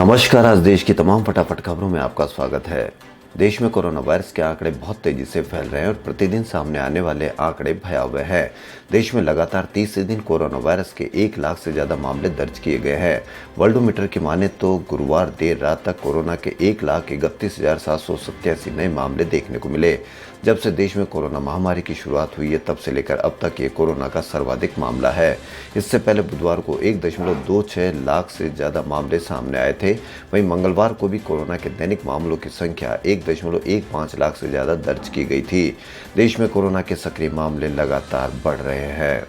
नमस्कार। आज देश की तमाम फटाफट खबरों में आपका स्वागत है। देश में कोरोना वायरस के आंकड़े बहुत तेजी से फैल रहे हैं और प्रतिदिन सामने आने वाले आंकड़े भयावह हैं। देश में लगातार तीसरे दिन कोरोना वायरस के 1 लाख से ज्यादा मामले दर्ज किए गए हैं। वर्ल्डोमीटर की माने तो गुरुवार देर रात तक कोरोना के 1,31,787 नए मामले देखने को मिले। जब से देश में कोरोना महामारी की शुरुआत हुई है तब से लेकर अब तक ये कोरोना का सर्वाधिक मामला है। इससे पहले बुधवार को 1.26 लाख से ज्यादा मामले सामने आए थे। वहीं मंगलवार को भी कोरोना के दैनिक मामलों की संख्या 1.15 लाख से ज्यादा दर्ज की गई थी। देश में कोरोना के सक्रिय मामले लगातार बढ़ रहे हैं।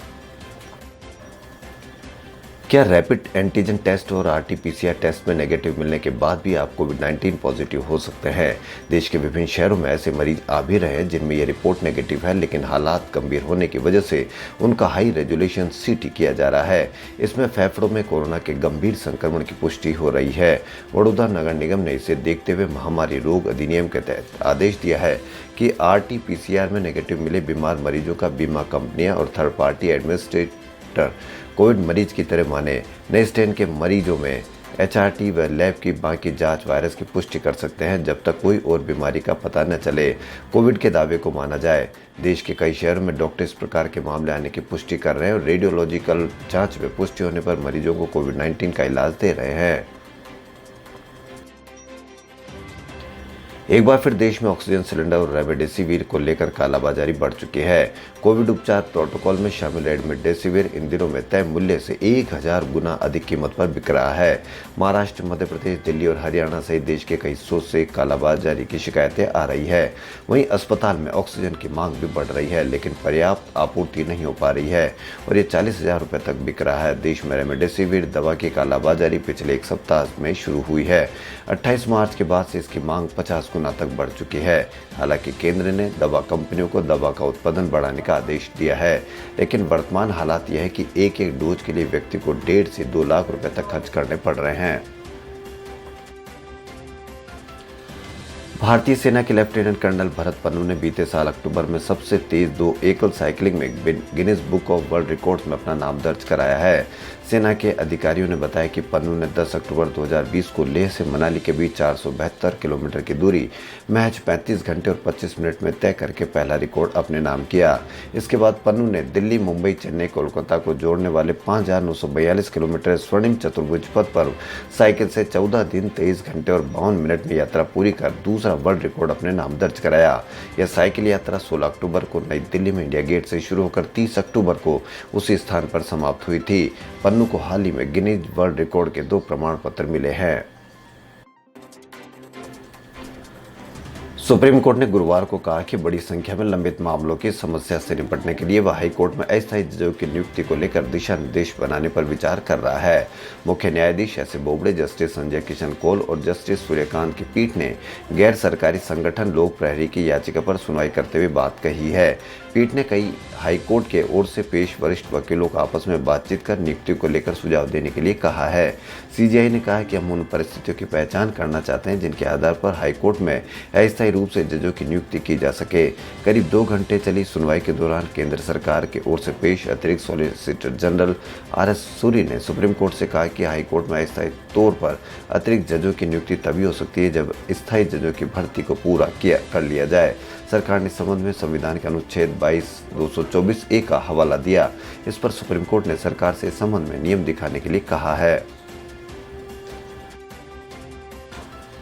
क्या रैपिड एंटीजन टेस्ट और आरटी-पीसीआर टेस्ट में नेगेटिव मिलने के बाद भी आप कोविड-19 पॉजिटिव हो सकते हैं? देश के विभिन्न शहरों में ऐसे मरीज आ भी रहे हैं जिनमें यह रिपोर्ट नेगेटिव है, लेकिन हालात गंभीर होने की वजह से उनका हाई रेजोल्यूशन सीटी किया जा रहा है। इसमें फेफड़ों में कोरोना के गंभीर संक्रमण की पुष्टि हो रही है। वडोदरा नगर निगम ने इसे देखते हुए महामारी रोग अधिनियम के तहत आदेश दिया है कि आरटी-पीसीआर में नेगेटिव मिले बीमार मरीजों का बीमा कंपनियां और थर्ड पार्टी एडमिनिस्ट्रेटर कोविड मरीज की तरह माने नए स्ट्रेन के मरीजों में एचआरटी व लैब की बाकी जांच वायरस की पुष्टि कर सकते हैं जब तक कोई और बीमारी का पता न चले। कोविड के दावे को माना जाए। देश के कई शहरों में डॉक्टर इस प्रकार के मामले आने की पुष्टि कर रहे हैं और रेडियोलॉजिकल जांच में पुष्टि होने पर मरीजों को कोविड-19 का इलाज दे रहे हैं। एक बार फिर देश में ऑक्सीजन सिलेंडर और रेमडेसिविर को लेकर कालाबाजारी बढ़ चुकी है। कोविड उपचार प्रोटोकॉल में शामिल रेमडेसिविर इन दिनों में तय मूल्य से 1000 गुना अधिक कीमत पर बिक रहा है। महाराष्ट्र, मध्य प्रदेश, दिल्ली और हरियाणा सहित देश के कई हिस्सों से कालाबाजारी की शिकायतें आ रही है। वहीं अस्पताल में ऑक्सीजन की मांग भी बढ़ रही है, लेकिन पर्याप्त आपूर्ति नहीं हो पा रही है और ये 40,000 रुपये तक बिक रहा है। देश में रेमडेसिविर दवा की कालाबाजारी पिछले एक सप्ताह में शुरू हुई है। 28 मार्च के बाद से इसकी मांग 50 गुना तक बढ़ चुकी है। हालांकि केंद्र ने दवा कंपनियों को दवा का उत्पादन बढ़ाने का आदेश दिया है, लेकिन वर्तमान हालात यह है कि एक डोज के लिए व्यक्ति को 1.5 से 2 लाख रुपए तक खर्च करने पड़ रहे हैं। भारतीय सेना के लेफ्टिनेंट कर्नल भरत पन्नू ने बीते साल अक्टूबर में सबसे तेज 2 एकल साइकिलिंग में Guinness book of world records में अपना नाम दर्ज कराया है। सेना के अधिकारियों ने बताया कि पन्नू ने 10 अक्टूबर 2020 को लेह से मनाली के बीच 472 किलोमीटर की दूरी महज 35 घंटे और 25 मिनट में तय करके पहला रिकॉर्ड अपने नाम किया। इसके बाद पन्नू ने दिल्ली, मुंबई, चेन्नई, कोलकाता को जोड़ने वाले 5,942 किलोमीटर स्वर्णिम चतुर्भुज पथ पर साइकिल से 14 दिन 23 घंटे और 52 मिनट में यात्रा पूरी कर दूसरा वर्ल्ड रिकॉर्ड अपने नाम दर्ज कराया। यह साइकिल यात्रा 16 अक्टूबर को नई दिल्ली में इंडिया गेट से शुरू होकर 30 अक्टूबर को उसी स्थान पर समाप्त हुई थी। पन्नू को हाल ही में गिनीज वर्ल्ड रिकॉर्ड के 2 प्रमाण पत्र मिले हैं। सुप्रीम कोर्ट ने गुरुवार को कहा कि बड़ी संख्या में लंबित मामलों की समस्या से निपटने के लिए वह हाई कोर्ट में अस्थायी जजों की नियुक्ति को लेकर दिशा निर्देश बनाने पर विचार कर रहा है। मुख्य न्यायाधीश S A Bobde, justice Sanjay Kishan Kaul और जस्टिस सूर्यकांत की पीठ ने गैर सरकारी संगठन लोक प्रहरी की याचिका पर सुनवाई करते हुए बात कही है। पीठ ने कई हाईकोर्ट के ओर से पेश वरिष्ठ वकीलों को आपस में बातचीत कर नियुक्ति को लेकर सुझाव देने के लिए कहा है। सीजीआई ने कहा कि हम उन परिस्थितियों की पहचान करना चाहते हैं जिनके आधार पर हाईकोर्ट में अस्थायी रूप से जजों की नियुक्ति की जा सके। करीब 2 घंटे चली सुनवाई के दौरान केंद्र सरकार की ओर से पेश अतिरिक्त सॉलिसिटर जनरल आर.एस. सूरी ने सुप्रीम कोर्ट से कहा कि हाईकोर्ट में अस्थायी तौर पर अतिरिक्त जजों की नियुक्ति तभी हो सकती है जब स्थायी जजों की भर्ती को पूरा कर लिया जाए। सरकार ने इस संबंध में संविधान के अनुच्छेद 22-224A का हवाला दिया। इस पर सुप्रीम कोर्ट ने सरकार से इस संबंध में नियम दिखाने के लिए कहा है।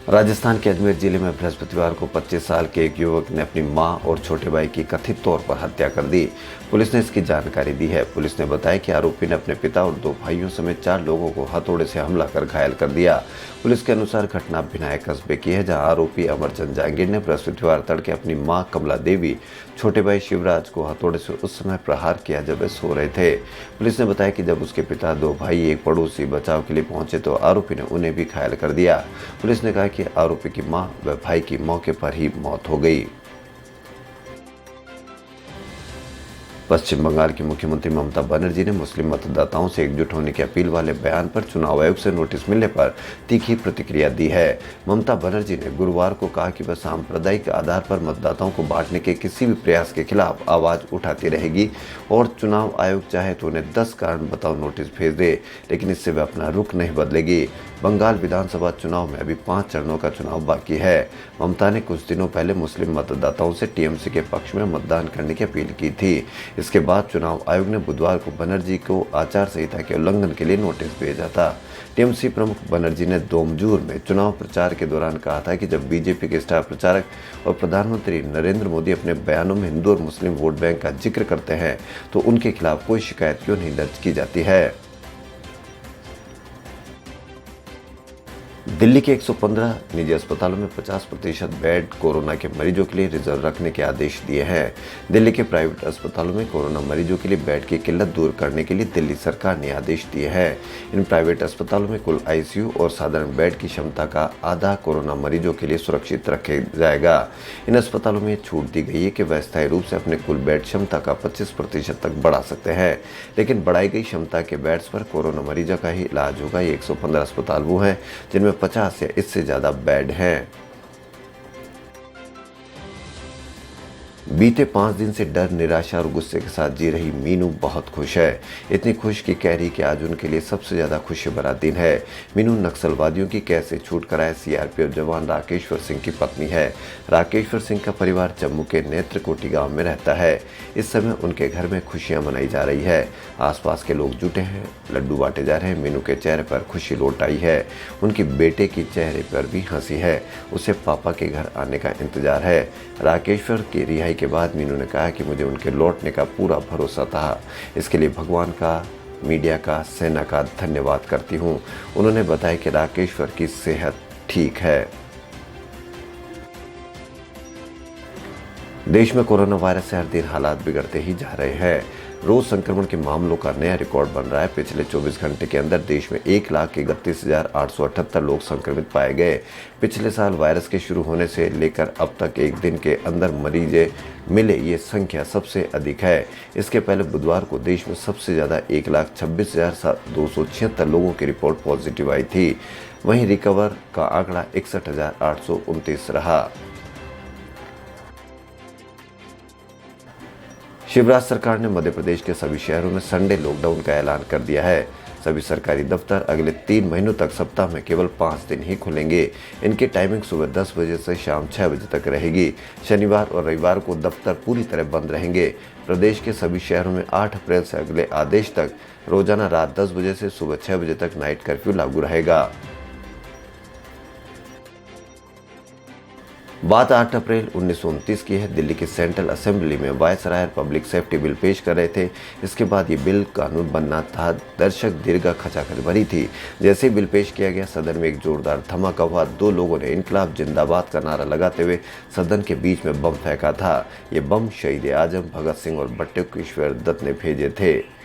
राजस्थान के अजमेर जिले में बृहस्पतिवार को 25 साल के एक युवक ने अपनी मां और छोटे भाई की कथित तौर पर हत्या कर दी। पुलिस ने इसकी जानकारी दी है। पुलिस ने बताया कि आरोपी ने अपने पिता और 2 भाइयों समेत 4 लोगों को हथौड़े से हमला कर घायल कर दिया। पुलिस के अनुसार घटना भिनाय कस्बे की है, जहां आरोपी अमरचंद जहांगीर ने बृहस्पतिवार तड़के अपनी मां कमला देवी, छोटे भाई शिवराज को हथौड़े से उस समय प्रहार किया जब वे सो रहे थे। पुलिस ने बताया कि जब उसके पिता, 2 भाई, एक पड़ोसी बचाव के लिए पहुंचे तो आरोपी ने उन्हें भी घायल कर दिया। पुलिस ने कहा कि आरोपी की मां व भाई की मौके पर ही मौत हो गई। पश्चिम बंगाल की मुख्यमंत्री ममता बनर्जी ने मुस्लिम मतदाताओं से एकजुट होने की अपील वाले बयान पर चुनाव आयोग से नोटिस मिलने पर तीखी प्रतिक्रिया दी है। ममता बनर्जी ने गुरुवार को कहा कि वह सांप्रदायिक आधार पर मतदाताओं को बांटने के किसी भी प्रयास के खिलाफ आवाज उठाती रहेगी और चुनाव आयोग चाहे तो उन्हें 10 कारण बताओ नोटिस भेज दे, लेकिन इससे वह अपना रुख नहीं बदलेगी। बंगाल विधानसभा चुनाव में अभी 5 चरणों का चुनाव बाकी है। ममता ने कुछ दिनों पहले मुस्लिम मतदाताओं से टीएमसी के पक्ष में मतदान करने की अपील की थी। इसके बाद चुनाव आयोग ने बुधवार को बनर्जी को आचार संहिता के उल्लंघन के लिए नोटिस भेजा था। टीएमसी प्रमुख बनर्जी ने दोमजूर में चुनाव प्रचार के दौरान कहा था कि जब बीजेपी के स्टार प्रचारक और प्रधानमंत्री नरेंद्र मोदी अपने बयानों में हिंदू और मुस्लिम वोट बैंक का जिक्र करते हैं तो उनके खिलाफ कोई शिकायत क्यों नहीं दर्ज की जाती है। दिल्ली के 115 निजी अस्पतालों में 50% बेड कोरोना के मरीजों के लिए रिजर्व रखने के आदेश दिए हैं। दिल्ली के प्राइवेट अस्पतालों में कोरोना मरीजों के लिए बेड की किल्लत दूर करने के लिए दिल्ली सरकार ने आदेश दिए हैं। इन प्राइवेट अस्पतालों में कुल आईसीयू और साधारण बेड की क्षमता का आधा कोरोना मरीजों के लिए सुरक्षित रखा जाएगा। इन अस्पतालों में छूट दी गई है कि वह स्थायी रूप से अपने कुल बेड क्षमता का 25% तक बढ़ा सकते हैं, लेकिन बढ़ाई गई क्षमता के बेड्स पर कोरोना मरीजों का ही इलाज होगा। ये 115 अस्पताल वो हैं जिनमें 50 या इससे ज्यादा बेड हैं। बीते 5 दिन से डर, निराशा और गुस्से के साथ जी रही मीनू बहुत खुश है। इतनी खुश कि कह रही कि आज उनके लिए सबसे ज्यादा खुशी भरा दिन है। मीनू नक्सलवादियों की कैद से छूट कर आए सीआरपीएफ जवान राकेश्वर सिंह की पत्नी है। राकेश्वर सिंह का परिवार जम्मू के नेत्रकोटी गांव में रहता है। इस समय उनके घर में खुशियां मनाई जा रही है। आसपास के लोग जुटे हैं, लड्डू बांटे जा रहे हैं। मीनू के चेहरे पर खुशी लौट आई है। उनकी बेटे के चेहरे पर भी हंसी है। उसे पापा के घर आने का इंतजार है। राकेश्वर की रिहाई के बाद मीनू ने कहा कि मुझे उनके लौटने का पूरा भरोसा था। इसके लिए भगवान का, मीडिया का, सेना का धन्यवाद करती हूँ। उन्होंने बताया कि राकेश्वर की सेहत ठीक है। देश में कोरोना वायरस से हर दिन हालात बिगड़ते ही जा रहे हैं। रोज संक्रमण के मामलों का नया रिकॉर्ड बन रहा है। पिछले 24 घंटे के अंदर देश में 1,31,878 लोग संक्रमित पाए गए। पिछले साल वायरस के शुरू होने से लेकर अब तक एक दिन के अंदर मरीज मिले ये संख्या सबसे अधिक है। इसके पहले बुधवार को देश में सबसे ज्यादा 1,26,276 लोगों की रिपोर्ट पॉजिटिव आई थी। वहीं रिकवर का आंकड़ा 61,829 रहा। शिवराज सरकार ने मध्य प्रदेश के सभी शहरों में संडे लॉकडाउन का ऐलान कर दिया है। सभी सरकारी दफ्तर अगले 3 महीनों तक सप्ताह में केवल 5 दिन ही खुलेंगे। इनकी टाइमिंग सुबह 10 बजे से शाम 6 बजे तक रहेगी। शनिवार और रविवार को दफ्तर पूरी तरह बंद रहेंगे। प्रदेश के सभी शहरों में 8 अप्रैल से अगले आदेश तक रोजाना रात 10 बजे से सुबह 6 बजे तक नाइट कर्फ्यू लागू रहेगा। बात 8 अप्रैल 1929 की है। दिल्ली की सेंट्रल असेंबली में वायसराय पब्लिक सेफ्टी बिल पेश कर रहे थे। इसके बाद ये बिल कानून बनना था। दर्शक दीर्घा खचाखच भरी थी। जैसे बिल पेश किया गया, सदन में एक जोरदार धमाका हुआ। 2 लोगों ने इनकलाब जिंदाबाद का नारा लगाते हुए सदन के बीच में बम फेंका था। ये बम शहीद आजम भगत सिंह और बटुकेश्वर दत्त ने भेजे थे।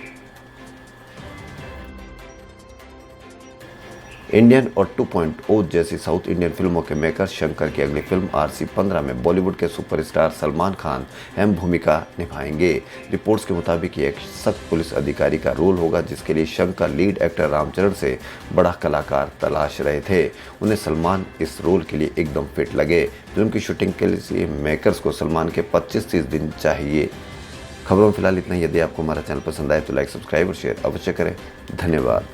इंडियन और 2.0 जैसी साउथ इंडियन फिल्मों के मेकर शंकर की अगली फिल्म RC-15 में बॉलीवुड के सुपरस्टार सलमान खान अहम भूमिका निभाएंगे। रिपोर्ट्स के मुताबिक ये एक सख्त पुलिस अधिकारी का रोल होगा, जिसके लिए शंकर लीड एक्टर रामचरण से बड़ा कलाकार तलाश रहे थे। उन्हें सलमान इस रोल के लिए एकदम फिट लगे। फिल्म की शूटिंग के लिए मेकर्स को सलमान के 25-30 दिन चाहिए। खबरों में फिलहाल इतना ही। यदि आपको हमारा चैनल पसंद आए तो लाइक, सब्सक्राइब और शेयर अवश्य करें। धन्यवाद।